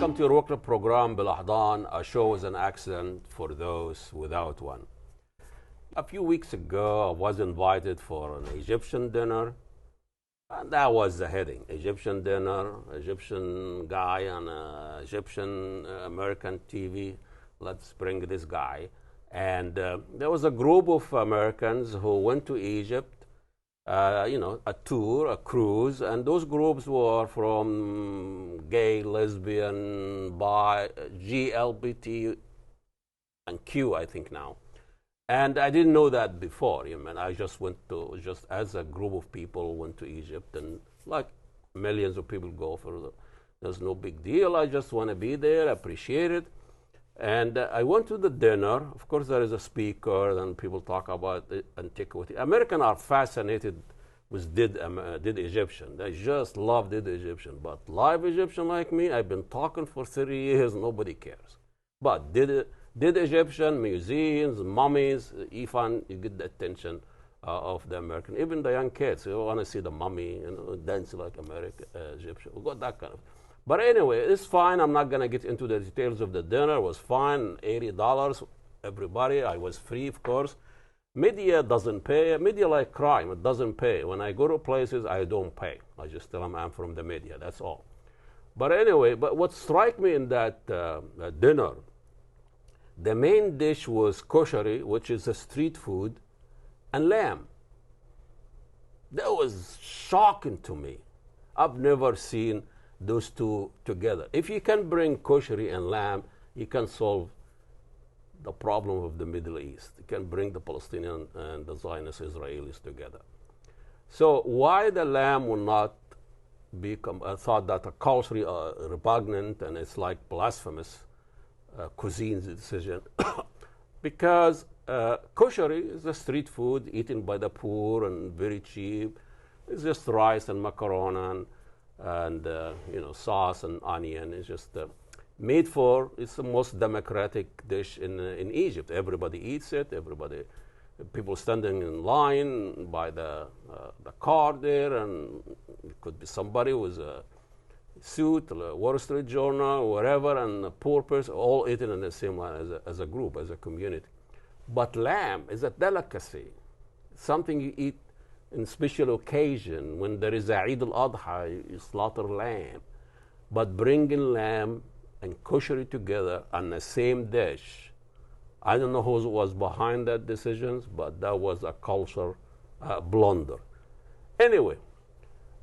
Welcome to your workshop program, Bilahdan, a show with an accent for those without one. A few weeks ago, I was invited for an Egyptian dinner, and that was the heading: Egyptian dinner, Egyptian guy on Egyptian American TV. Let's bring this guy. And there was a group of Americans who went to Egypt, a tour, a cruise, and those groups were from gay, lesbian, bi, GLBT, and Q, I think now. And I didn't know that before. I just went to, just as a group of people went to Egypt, and like millions of people go there's no big deal. I just want to be there, appreciate it. And I went to the dinner. Of course, there is a speaker, and people talk about antiquity. Americans are fascinated with did Egyptian. They just love did Egyptian. But live Egyptian like me, I've been talking for 30 years, nobody cares. But did Egyptian, museums, mummies, even you get the attention of the American. Even the young kids, you want to see the mummy, dance like American, Egyptian. We got that kind of. But anyway, it's fine. I'm not going to get into the details of the dinner. It was fine, $80, everybody. I was free, of course. Media doesn't pay. Media like crime. It doesn't pay. When I go to places, I don't pay. I just tell them I'm from the media. That's all. But anyway, what struck me in that dinner, the main dish was koshari, which is a street food, and lamb. That was shocking to me. I've never seen those two together. If you can bring koshari and lamb, you can solve the problem of the Middle East. You can bring the Palestinian and the Zionist Israelis together. So why the lamb will not become, I thought that a culturally repugnant and it's like blasphemous cuisine's decision. Because koshari is a street food eaten by the poor and very cheap. It's just rice and macaroni and sauce and onion. It's just made for. It's the most democratic dish in Egypt. Everybody eats it. People standing in line by the car there, and it could be somebody with a suit, a Wall Street Journal, wherever, and a poor person, all eating in the same line as a group, as a community. But lamb is a delicacy, something you eat in special occasion. When there is a Eid al-Adha, you slaughter lamb. But bringing lamb and koshari together on the same dish, I don't know who was behind that decision, but that was a cultural blunder. Anyway,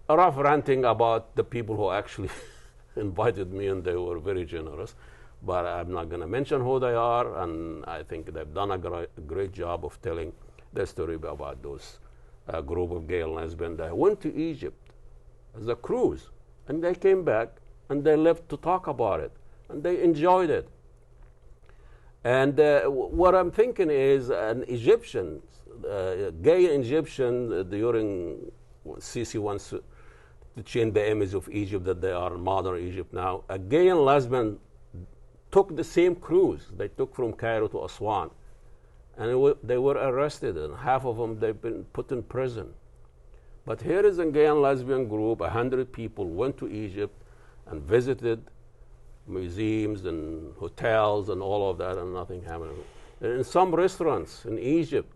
a rough ranting about the people who actually invited me, and they were very generous. But I'm not going to mention who they are, and I think they've done a great job of telling the story about those group of gay and lesbian that went to Egypt as a cruise, and they came back and they left to talk about it, and they enjoyed it. And what I'm thinking is an Egyptian, gay Egyptian, during Sisi wants to change the image of Egypt that they are in modern Egypt now. A gay and lesbian took the same cruise. They took from Cairo to Aswan. And they were arrested, and half of them, they've been put in prison. But here is a gay and lesbian group, 100 people went to Egypt and visited museums and hotels and all of that, and nothing happened. And in some restaurants in Egypt,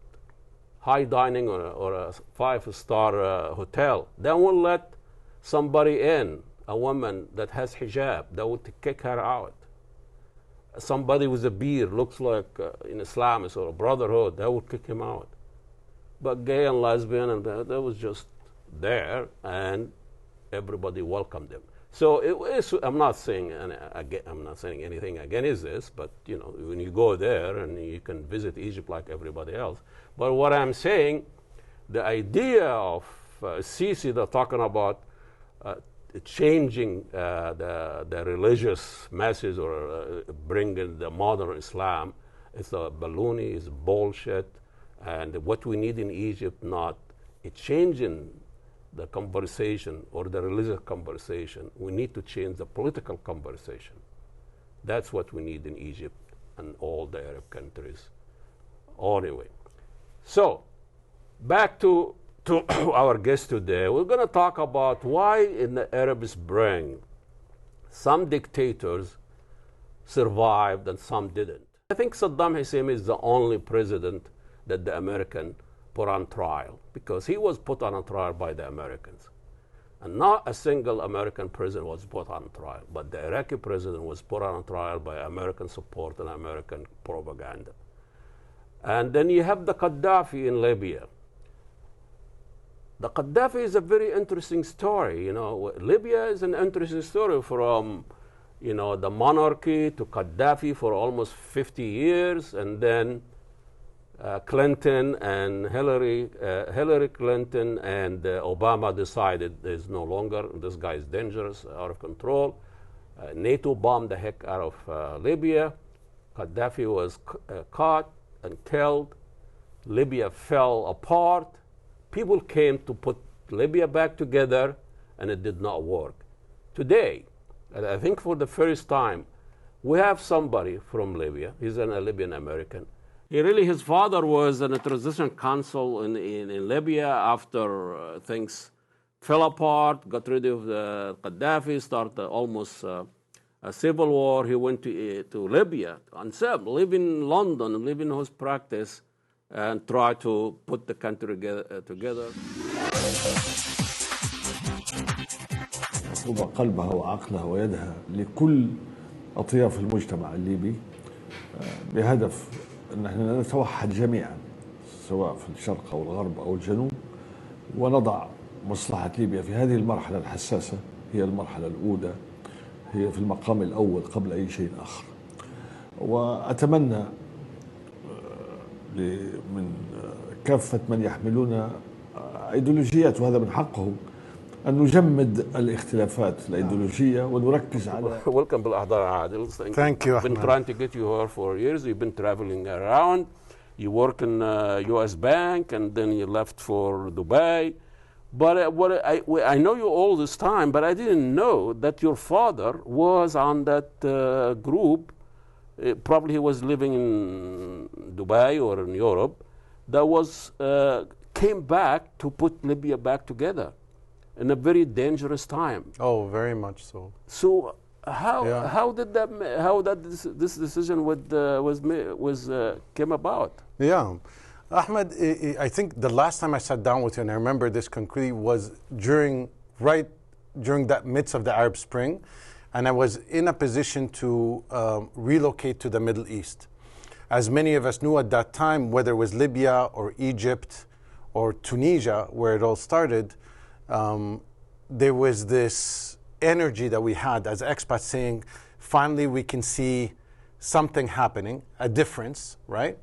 high dining or a 5-star hotel, they won't let somebody in, a woman that has hijab. They would kick her out. Somebody with a beard, looks like an Islamist or a brotherhood, they would kick him out. But gay and lesbian, and that was just there, and everybody welcomed them. So I'm not saying anything against this, but when you go there and you can visit Egypt like everybody else. But what I'm saying, the idea of Sisi, they're talking about changing the religious message or bringing the modern Islam, it's a baloney, it's bullshit. And what we need in Egypt, not a changing the conversation or the religious conversation. We need to change the political conversation. That's what we need in Egypt and all the Arab countries. Anyway, so back to our guest today. We're going to talk about why in the Arab Spring Some dictators survived and some didn't. I think Saddam Hussein is the only president that the American put on trial, because he was put on a trial by the Americans. And not a single American president was put on trial, but the Iraqi president was put on trial by American support and American propaganda. And then you have the Gaddafi in Libya. The Gaddafi is a very interesting story. Libya is an interesting story, from the monarchy to Gaddafi for almost 50 years, and then Clinton and Hillary Clinton and Obama decided there's no longer, this guy is dangerous, out of control. NATO bombed the heck out of Libya. Gaddafi was caught and killed. Libya fell apart. People came to put Libya back together, and it did not work. Today, and I think for the first time, we have somebody from Libya. He's a Libyan American. His father was in a transitional council in Libya after things fell apart, got rid of the Gaddafi, started almost a civil war. He went to Libya and live in London, live in his practice, and try to put the country together. مطلوب قلبها وعقلها ويدها لكل أطياف المجتمع الليبي بهدف أن احنا نتوحد جميعا، سواء في الشرق أو الغرب أو الجنوب، ونضع مصلحة ليبيا في هذه المرحلة الحساسة، هي المرحلة الأولى، هي في المقام الأول قبل أي شيء آخر. وأتمنى من كافة من يحملون أيديولوجيات، وهذا من حقهم، أن نجمد الاختلافات الأيديولوجية ونركز على. Welcome بالأحضار عادل. Thank you. I've been trying to get you here for years. You've been traveling around. You work in U.S. Bank, and then you left for Dubai. But I know you all this time, but I didn't know that your father was on that group. Probably he was living in Dubai or in Europe. That was came back to put Libya back together in a very dangerous time. Oh, very much so. So how did this decision came about? Yeah, Ahmed, I think the last time I sat down with you, and I remember this concretely, was during that midst of the Arab Spring, and I was in a position to relocate to the Middle East. As many of us knew at that time, whether it was Libya or Egypt or Tunisia, where it all started, there was this energy that we had as expats saying, finally we can see something happening, a difference, right?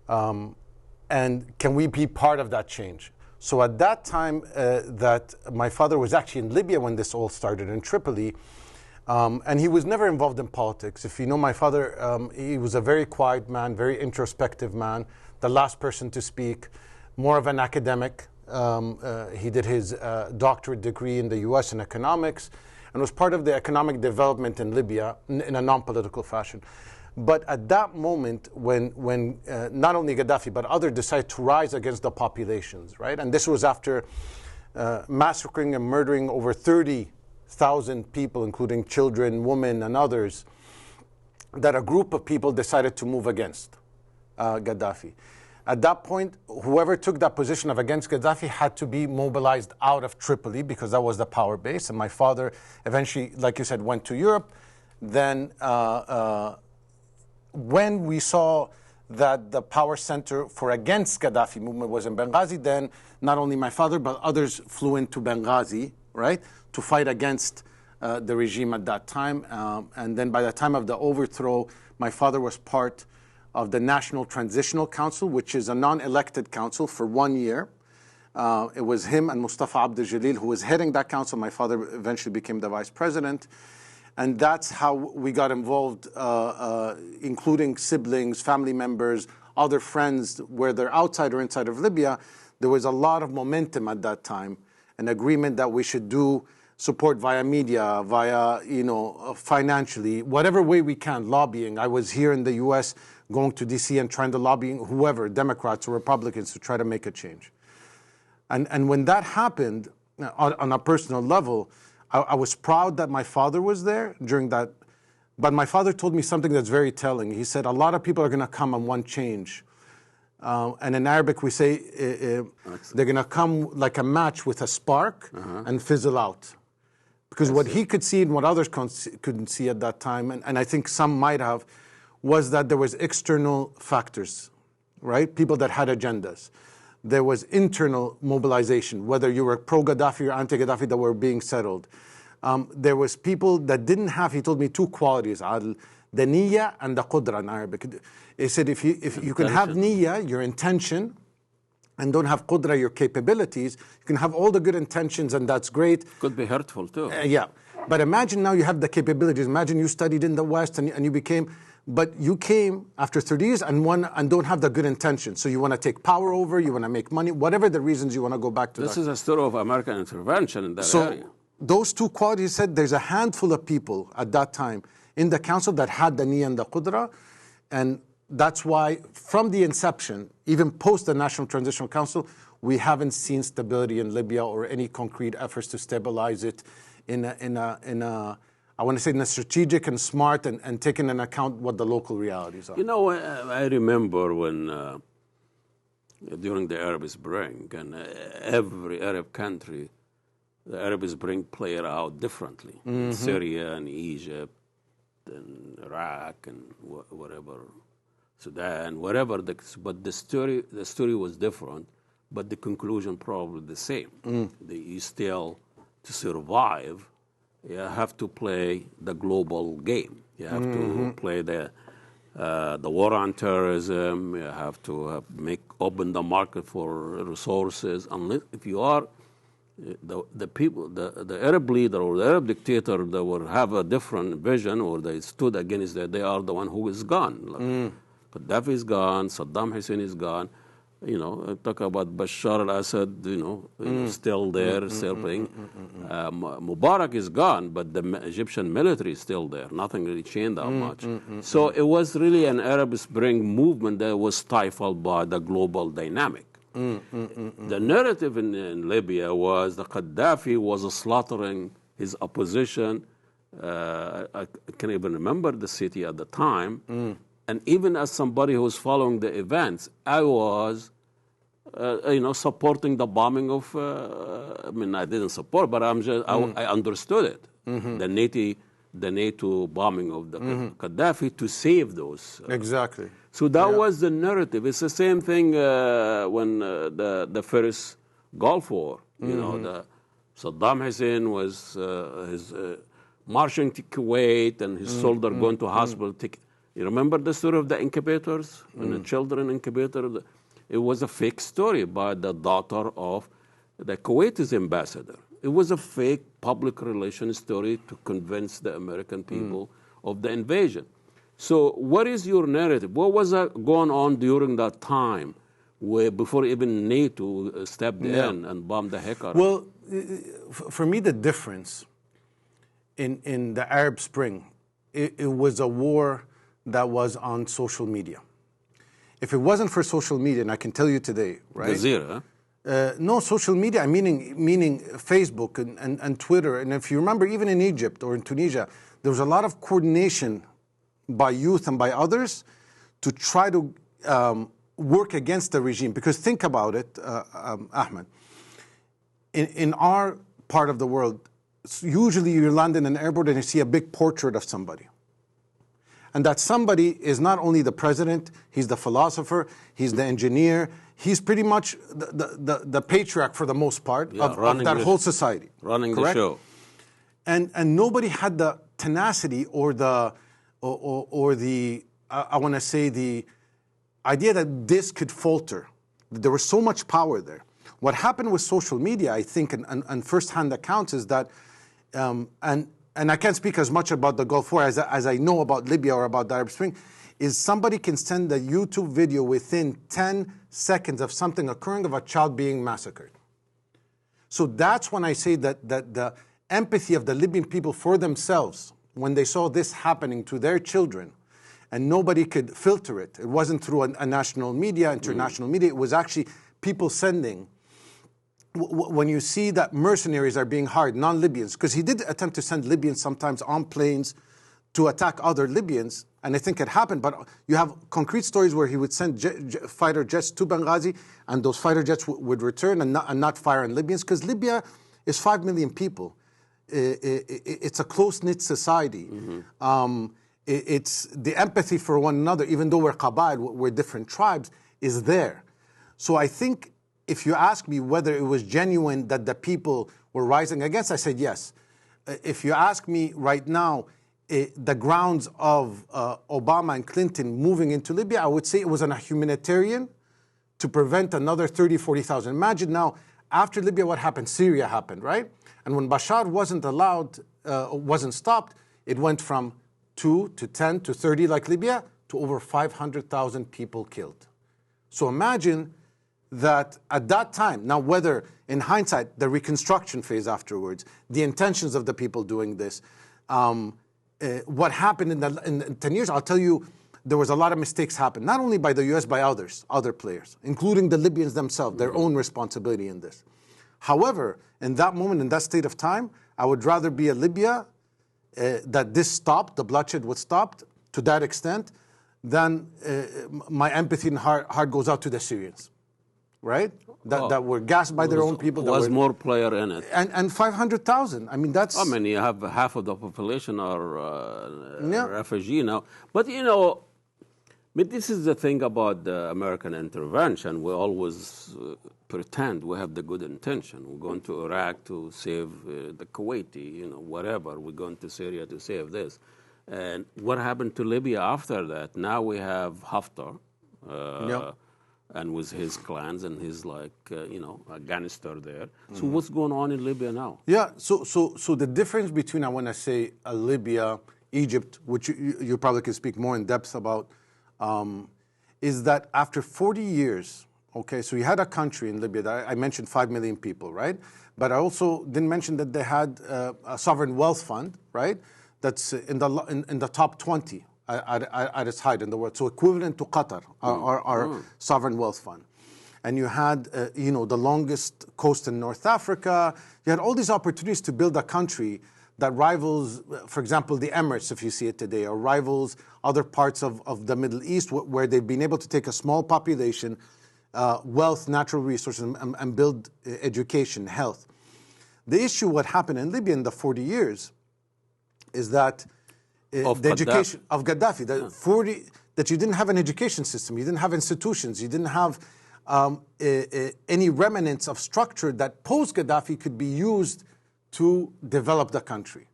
And can we be part of that change? So at that time that my father was actually in Libya when this all started, in Tripoli, and he was never involved in politics. If you know my father, he was a very quiet man, very introspective man, the last person to speak, more of an academic. He did his doctorate degree in the US in economics and was part of the economic development in Libya in a non-political fashion. But at that moment, when not only Gaddafi, but others decided to rise against the populations, right? And this was after massacring and murdering over 30,000 people, including children, women, and others, that a group of people decided to move against Gaddafi. At that point, whoever took that position of against Gaddafi had to be mobilized out of Tripoli because that was the power base. And my father eventually, like you said, went to Europe. Then when we saw that the power center for against Gaddafi movement was in Benghazi, then not only my father, but others flew into Benghazi, right, to fight against the regime at that time. And then by the time of the overthrow, my father was part of the National Transitional Council, which is a non-elected council for 1 year. It was him and Mustafa Al-Salihin who was heading that council. My father eventually became the vice president. And that's how we got involved, including siblings, family members, other friends, whether outside or inside of Libya. There was a lot of momentum at that time, an agreement that we should do support via media, via, financially, whatever way we can, lobbying. I was here in the US going to DC and trying to lobby whoever, Democrats or Republicans, to try to make a change. And when that happened, on a personal level, I was proud that my father was there during that. But my father told me something that's very telling. He said, a lot of people are going to come and want change. And in Arabic, we say they're going to come like a match with a spark and fizzle out. Because what he could see and what others couldn't see at that time, and I think some might have, was that there was external factors, right? People that had agendas. There was internal mobilization, whether you were pro-Gaddafi or anti-Gaddafi, that were being settled. There was people that didn't have, he told me, two qualities, Adil, the niyya and the qudra in Arabic. He said if you can have niyya, your intention, and don't have qudra, your capabilities, you can have all the good intentions and that's great. Could be hurtful too. Yeah, but imagine now you have the capabilities. Imagine you studied in the West and you became, but you came after 30 years and don't have the good intentions. So you want to take power over, you want to make money, whatever the reasons you want to go back to. This is a story of American intervention in that area. Those two qualities, said there's a handful of people at that time in the council that had the niyya and the qudra, and that's why from the inception, even post the National Transitional Council, we haven't seen stability in Libya or any concrete efforts to stabilize it in a I want to say in a strategic and smart and taking into account what the local realities are. You know, I remember when during the Arab Spring, and every Arab country, the Arab Spring played out differently. In Syria and Egypt and Iraq and whatever, Sudan, whatever. But the story was different, but the conclusion probably the same. You still, to survive, you have to play the global game. You have to play the war on terrorism. You have to open the market for resources. Unless if you are the people, the Arab leader or the Arab dictator that will have a different vision or they stood against that, they are the one who is gone. Like Gaddafi is gone, Saddam Hussein is gone. You know, talk about Bashar al-Assad, still there, still playing. Mubarak is gone, but the Egyptian military is still there. Nothing really changed that much. So it was really an Arab Spring movement that was stifled by the global dynamic. The narrative in Libya was that Gaddafi was slaughtering his opposition. I can't even remember the city at the time. And even as somebody who was following the events, I was, supporting the bombing of. I didn't support, but I understood it. The NATO bombing of the Gaddafi to save those. Exactly. So that was the narrative. It's the same thing when the first Gulf War. The Saddam Hussein was marching to Kuwait and his soldier going to hospital. You remember the story of the incubators and the children incubator? It was a fake story by the daughter of the Kuwaiti's ambassador. It was a fake public relations story to convince the American people of the invasion. So what is your narrative? What was going on during that time before even NATO stepped in and bombed the heck out of it? Well, for me, the difference in the Arab Spring, it was a war that was on social media. If it wasn't for social media, and I can tell you today, right? Jazeera, no, social media, meaning Facebook and Twitter. And if you remember, even in Egypt or in Tunisia, there was a lot of coordination by youth and by others to try to work against the regime. Because think about it, Ahmed. In our part of the world, usually you land in an airport and you see a big portrait of somebody. And that somebody is not only the president, he's the philosopher, he's the engineer, he's pretty much the patriarch for the most part of that whole society. Running correct? the show. And nobody had the tenacity or the I want to say the idea that this could falter. There was so much power there. What happened with social media, I think, and first-hand accounts is that, and I can't speak as much about the Gulf War as I know about Libya or about the Arab Spring, is somebody can send a YouTube video within 10 seconds of something occurring of a child being massacred. So that's when I say that the empathy of the Libyan people for themselves, when they saw this happening to their children, and nobody could filter it. It wasn't through a national media, international media. It was actually people sending when you see that mercenaries are being hired, non-Libyans, because he did attempt to send Libyans sometimes on planes to attack other Libyans, and I think it happened, but you have concrete stories where he would send fighter jets to Benghazi, and those fighter jets would return and not fire on Libyans, because Libya is 5 million people. It's a close-knit society. It's the empathy for one another, even though we're Qaba'il, we're different tribes, is there. So I think if you ask me whether it was genuine that the people were rising against, I said yes. If you ask me right now, the grounds of Obama and Clinton moving into Libya, I would say it was on a humanitarian to prevent another 30, 40,000. Imagine now, after Libya, what happened? Syria happened, right? And when Bashar wasn't allowed, wasn't stopped, it went from 2 to 10 to 30 like Libya to over 500,000 people killed. So imagine that at that time, now whether in hindsight, the reconstruction phase afterwards, the intentions of the people doing this, what happened in 10 years, I'll tell you, there was a lot of mistakes happened, not only by the US, by other players, including the Libyans themselves, their own responsibility in this. However, in that moment, in that state of time, I would rather be a Libya that this stopped, the bloodshed was stopped to that extent, than my empathy and heart goes out to the Syrians, right? That were gassed by their own people. There was more player in it. And 500,000. I mean, that's... I mean, you have half of the population are refugee now. But, but this is the thing about the American intervention. We always pretend we have the good intention. We're going to Iraq to save the Kuwaiti, whatever. We're going to Syria to save this. And what happened to Libya after that? Now we have Haftar. And with his clans and his a gangster there. So what's going on in Libya now? Yeah, so the difference between, I want to say, Libya, Egypt, which you probably can speak more in depth about, is that after 40 years, okay, so you had a country in Libya that I mentioned 5 million people, right? But I also didn't mention that they had a sovereign wealth fund, right? That's in the top 20. At its height in the world, so equivalent to Qatar, our sovereign wealth fund. And you had, the longest coast in North Africa. You had all these opportunities to build a country that rivals, for example, the Emirates, if you see it today, or rivals other parts of the Middle East, where they've been able to take a small population, wealth, natural resources, and build education, health. The issue, what happened in Libya in the 40 years, is that the education of Gaddafi, that you didn't have an education system, you didn't have institutions, you didn't have any remnants of structure that post-Gaddafi could be used to develop the country.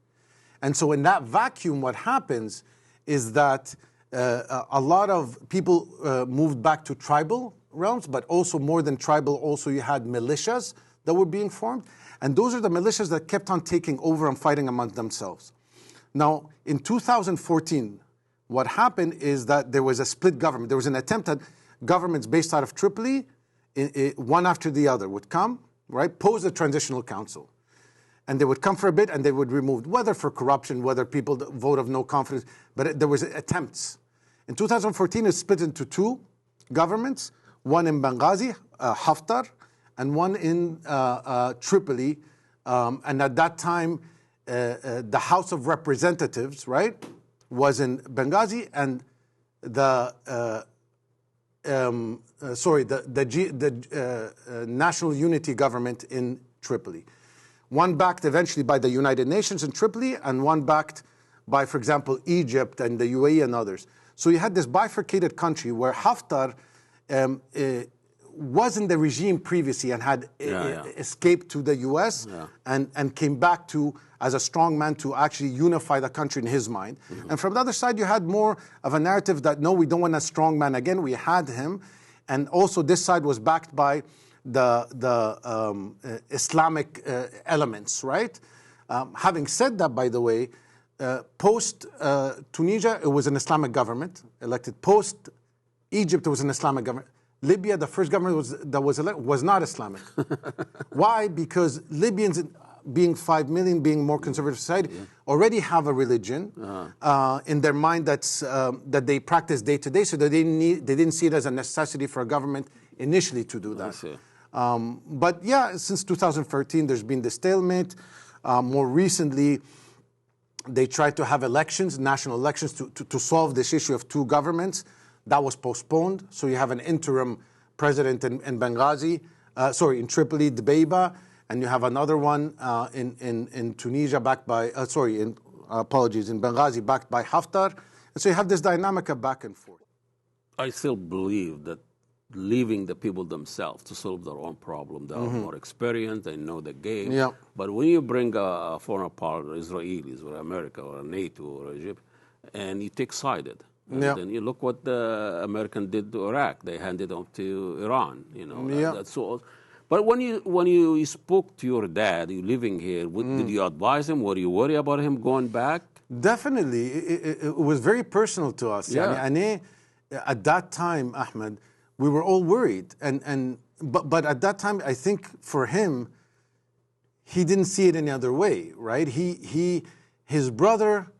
And so in that vacuum, what happens is that a lot of people moved back to tribal realms, but also more than tribal, also you had militias that were being formed. And those are the militias that kept on taking over and fighting among themselves. Now, in 2014, what happened is that there was a split government. There was an attempt at governments based out of Tripoli, one after the other would come, right, pose a transitional council. And they would come for a bit and they would remove, whether for corruption, whether people vote of no confidence, but there was attempts. In 2014, it split into two governments, one in Benghazi, Haftar, and one in Tripoli. And at that time, the House of Representatives, right, was in Benghazi, and the National Unity Government in Tripoli. One backed eventually by the United Nations in Tripoli, and one backed by, for example, Egypt and the UAE and others. So you had this bifurcated country where Haftar was in the regime previously and had escaped to the US and came back as a strong man to actually unify the country in his mind. And from the other side, you had more of a narrative that, no, we don't want a strong man again. We had him. And also this side was backed by the Islamic elements, right? Having said that, by the way, post-Tunisia, it was an Islamic government elected. Post-Egypt, it was an Islamic government. Libya, the first government that was elected, was not Islamic. Why? Because Libyans, being 5 million, being more conservative society, already have a religion in their mind that they practice day to day, so that they didn't see it as a necessity for a government initially to do that. But yeah, since 2013, there's been the stalemate. More recently, they tried to have elections, national elections, to solve this issue of two governments. That was postponed. So you have an interim president in Benghazi, in Tripoli, Dbeiba, and you have another one in Tunisia backed by, in Benghazi backed by Haftar. And so you have this dynamic of back and forth. I still believe that leaving the people themselves to solve their own problem. They are more experienced, they know the game. Yeah. But when you bring a foreign partner, Israelis or America or NATO or Egypt, and you take sided, and then you look what the American did to Iraq. They handed them to Iran. That's all. But when you spoke to your dad, you living here, did you advise him? Were you worried about him going back? Definitely. It was very personal to us. Yeah. At that time, Ahmed, we were all worried. But at that time, I think for him, he didn't see it any other way, right? His brother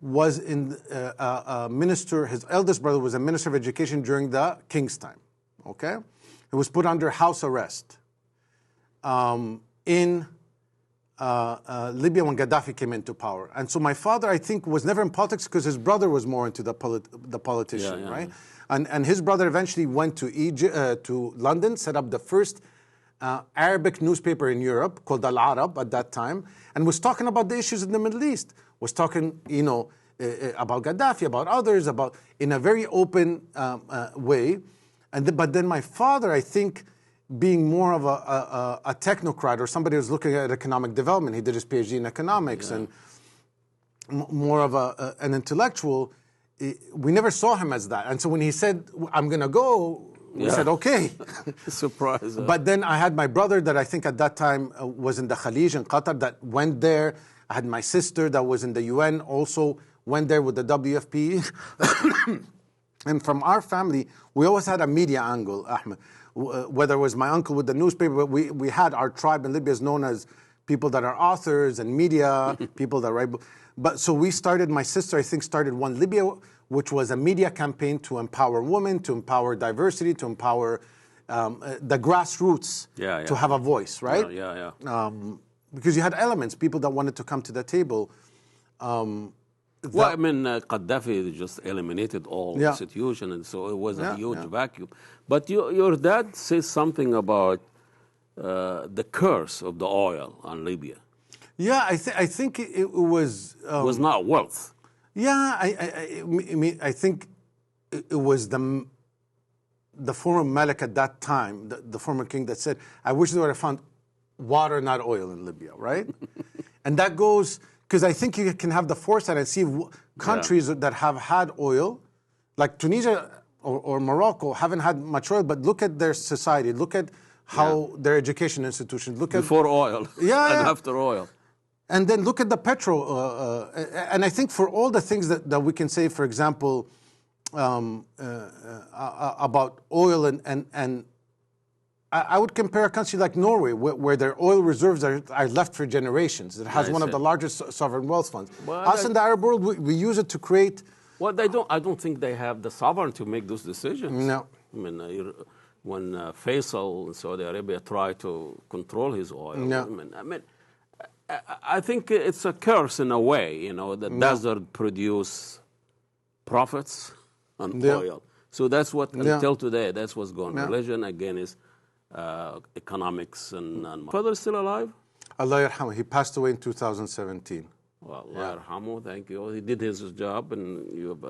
was a minister, his eldest brother was a minister of education during the king's time, okay? He was put under house arrest in Libya when Gaddafi came into power. And so my father, I think, was never in politics because his brother was more into the politician, right? And his brother eventually went to London, set up the first Arabic newspaper in Europe called Al Arab at that time, and was talking about the issues in the Middle East. Was talking, about Gaddafi, about others, in a very open way. But then my father, I think, being more of a technocrat or somebody who's looking at economic development, he did his PhD in economics, and more of an intellectual, we never saw him as that. And so when he said, I'm going to go, we said, okay. Surprise. But then I had my brother that I think at that time was in the Khalij in Qatar that went there. I had my sister that was in the UN, also went there with the WFP. And from our family, we always had a media angle, Ahmed. Whether it was my uncle with the newspaper, but we had our tribe in Libya is known as people that are authors and media, people that write. But so we started, my sister, I think, started One Libya, which was a media campaign to empower women, to empower diversity, to empower the grassroots to have a voice, right? Because you had elements, people that wanted to come to the table. Gaddafi just eliminated all institution, and so it was a huge vacuum. But your dad says something about the curse of the oil on Libya. Yeah, I think it was... it was not wealth. Yeah, I think it was the former Malik at that time, the former king that said, I wish they would have found water, not oil in Libya, right? And that goes... Because I think you can have the foresight and see countries that have had oil, like Tunisia or Morocco, haven't had much oil, but look at their society, look at how their education institutions, look at... Before oil and after oil. And then look at the petrol. And I think for all the things that we can say, for example, about oil and I would compare a country like Norway, where their oil reserves are left for generations. It has one of the largest sovereign wealth funds. Us in the Arab world, we use it to create... Well, I don't think they have the sovereignty to make those decisions. No. I mean, when Faisal in Saudi Arabia tried to control his oil, I think it's a curse in a way, the desert produce profits on oil. So that's what, until today, that's what's going on. Religion, again, is economics. And my father is still alive? Allah yarhamu. He passed away in 2017. Well, Allah yarhamu, thank you. He did his job, and you've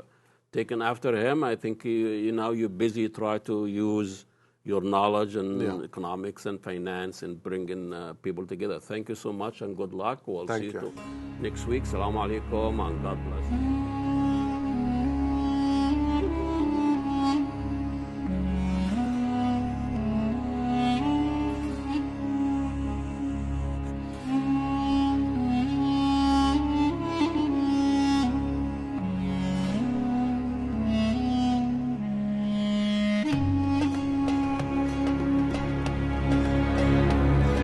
taken after him. I think you're busy trying to use your knowledge and economics and finance and bringing people together. Thank you so much, and good luck. We'll see you next week. Assalamu alaikum, and God bless.